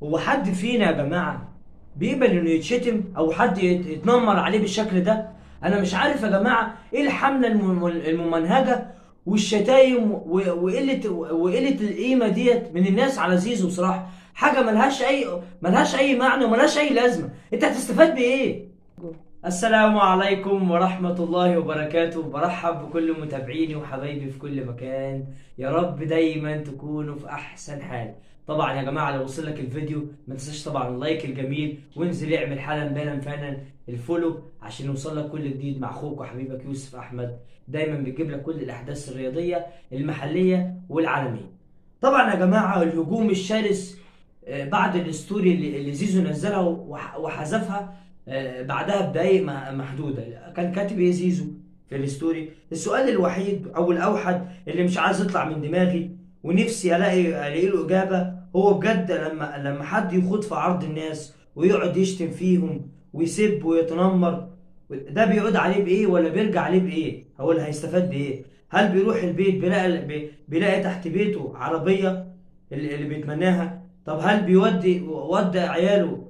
هو حد فينا يا جماعة بيقبل انه يتشتم او حد يتنمر عليه بالشكل ده؟ انا مش عارف يا جماعة ايه الحملة الممنهجة والشتايم وقلة القيمة ديت من الناس على زيزو. بصراحة حاجة ملهاش اي معنى وملهاش اي لازمة. انت هتستفاد بايه؟ السلام عليكم ورحمة الله وبركاته. برحب بكل متابعيني وحبايبي في كل مكان. يا رب دايما تكونوا في أحسن حال. طبعا يا جماعة لو وصل لك الفيديو ما تنساش طبعا اللايك الجميل، وانزل اعمل حالا بالا فعلا الفولو عشان يوصل لك كل جديد مع اخوك وحبيبك يوسف أحمد. دايما بتجيب لك كل الأحداث الرياضية المحلية والعالمية. طبعا يا جماعة الهجوم الشرس بعد الستوري اللي زيزو نزلها وحذفها بعدها بدقايق محدوده. كان كاتب ايه زيزو في الستوري؟ السؤال الوحيد او الاوحد اللي مش عايز يطلع من دماغي ونفسي الاقي له اجابه، هو بجد لما حد يخوض في عرض الناس ويقعد يشتم فيهم ويسب ويتنمر، ده بيعود عليه بايه ولا بيرجع عليه بايه؟ هو اللي هيستفاد بايه؟ هل بيروح البيت بيلاقي تحت بيته عربيه اللي بيتمناها؟ طب هل ودى عياله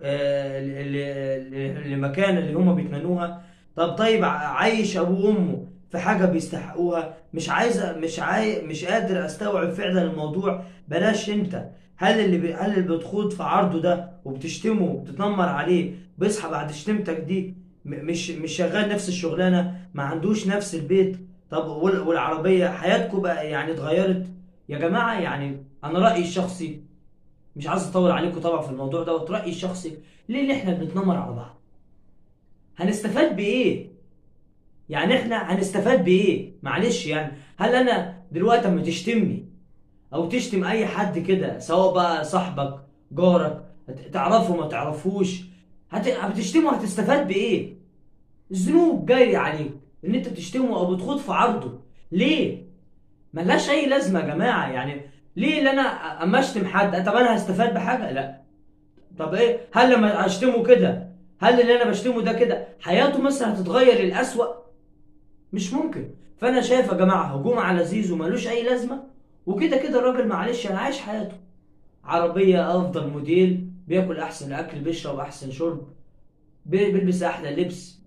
لمكان اللي هما بيتمنوها؟ طيب عايش ابوه وامه في حاجه بيستحقوها؟ مش قادر استوعب فعلا الموضوع. بلاش انت. هل اللي بتخوض في عرضه ده وبتشتمه وبتتنمر عليه بيصحى بعد شتمتك دي مش شغال نفس الشغلانه، ما عندوش نفس البيت؟ طب والعربيه حياتكم بقى يعني اتغيرت؟ يا جماعه يعني انا رايي الشخصي، مش عايز اطول عليكم طبعا في الموضوع ده، رايي الشخصي ليه اللي احنا بنتنمر على بعض؟ هنستفاد بايه؟ يعني احنا هنستفاد بايه؟ معلش يعني هل انا دلوقتي اما تشتمني او تشتم اي حد كده، سواء بقى صاحبك جارك تعرفه ما تعرفوش، بتشتمه هتستفاد بايه؟ الذنوب جايه عليك ان انت بتشتمه او بتخوض في عرضه. ليه؟ ملهاش اي لازمه يا جماعه. يعني ليه اللي انا اما اشتم حد؟ طب انا هستفاد بحاجه؟ لا. طب ايه؟ هل لما اشتمه كده، هل اللي انا بشتمه ده كده حياته مثلا هتتغير للأسوأ؟ مش ممكن. فانا شايف يا جماعه هجوم على زيزو ملوش اي لازمه. وكده كده الراجل معلش انا عايش حياته، عربيه افضل موديل، بياكل احسن اكل، بيشرب احسن شرب، بيلبس احلى لبس،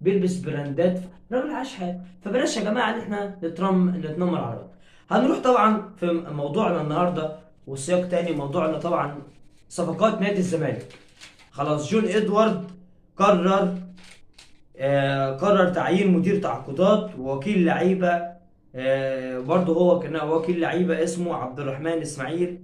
بيلبس براندات. الراجل عايش حياته. فبلاش يا جماعه ان احنا نتنمر على بعض. هنروح طبعا في موضوعنا النهارده والسياق تاني. موضوعنا طبعا صفقات نادي الزمالك. خلاص جون ادوارد قرر قرر تعيين مدير تعاقدات ووكيل لعيبه. برضه هو كان وكيل لعيبه اسمه عبد الرحمن اسماعيل.